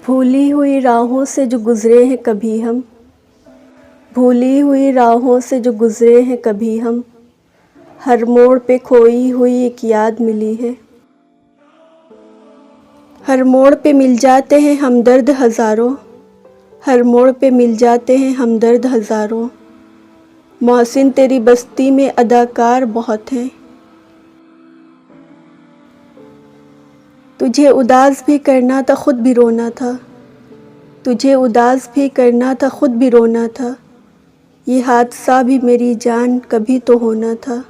भूली हुई राहों से जो गुज़रे हैं कभी हम, भूली हुई राहों से जो गुज़रे हैं कभी हम, हर मोड़ पे खोई हुई एक याद मिली है। हर मोड़ पे मिल जाते हैं हमदर्द हज़ारों, हर मोड़ पे मिल जाते हैं हमदर्द हज़ारों। मोहसिन तेरी बस्ती में अदाकार बहुत हैं। तुझे उदास भी करना था खुद भी रोना था, तुझे उदास भी करना था खुद भी रोना था। ये हादसा भी मेरी जान कभी तो होना था।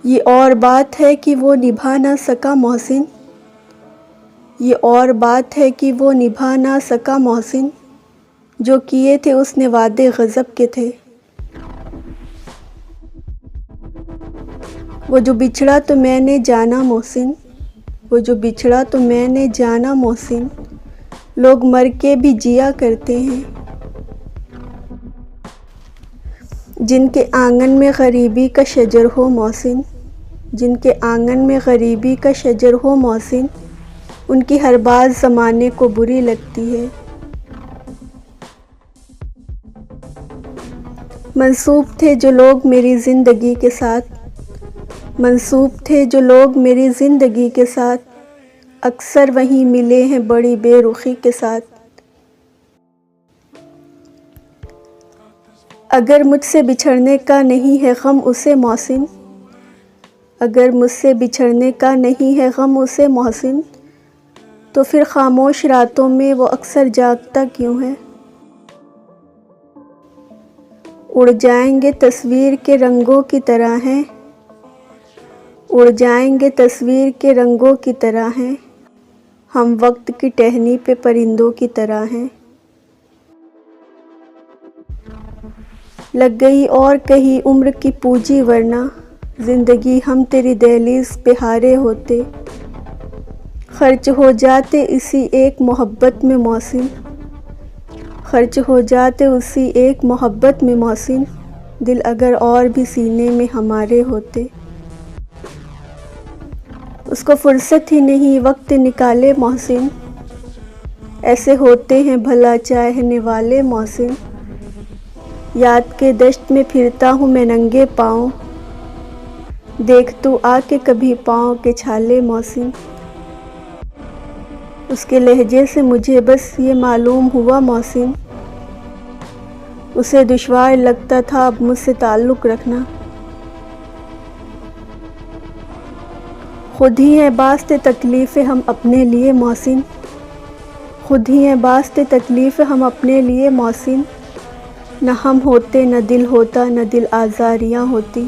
ये और बात है कि वो निभा ना सका मोहसिन, ये और बात है कि वो निभा ना सका मोहसिन। जो किए थे उसने वादे गज़ब के थे। वो जो बिछड़ा तो मैंने जाना मोहसिन, वो जो बिछड़ा तो मैंने जाना मोहसिन। लोग मर के भी जिया करते हैं। जिनके आंगन में गरीबी का शजर हो मोहसिन, जिनके आंगन में गरीबी का शजर हो मोहसिन, उनकी हर बात ज़माने को बुरी लगती है। मंसूब थे जो लोग मेरी ज़िंदगी के साथ, मंसूब थे जो लोग मेरी ज़िंदगी के साथ, अक्सर वहीं मिले हैं बड़ी बेरुखी के साथ। अगर मुझसे बिछड़ने का नहीं है गम उसे मोहसिन, अगर मुझसे बिछड़ने का नहीं है गम उसे मोहसिन, तो फिर खामोश रातों में वो अक्सर जागता क्यों है। उड़ जाएंगे तस्वीर के रंगों की तरह हैं, उड़ जाएंगे तस्वीर के रंगों की तरह हैं। हम वक्त की टहनी पे परिंदों की तरह हैं। लग गई और कहीं उम्र की पूंजी वरना ज़िंदगी हम तेरी दहलीज़ पे हारे होते। खर्च हो जाते इसी एक मोहब्बत में मोहसिन, खर्च हो जाते उसी एक मोहब्बत में मोहसिन। दिल अगर और भी सीने में हमारे होते। उसको फुर्सत ही नहीं वक्त निकाले मोहसिन, ऐसे होते हैं भला चाहने वाले मोहसिन। याद के दश्त में फिरता हूँ मैं नंगे पाँव, देख तू आके कभी पाँव के छाले मोहसिन। उसके लहजे से मुझे बस ये मालूम हुआ मोहसिन, उसे दुश्वार लगता था अब मुझसे ताल्लुक़ रखना। खुद ही हैं बास्ते तकलीफ़ें हम अपने लिए मोहसिन, खुद ही हैं बास्ते तकलीफ़ें हम अपने लिए मोहसिन। न हम होते न दिल होता न दिल आज़ारियाँ होती।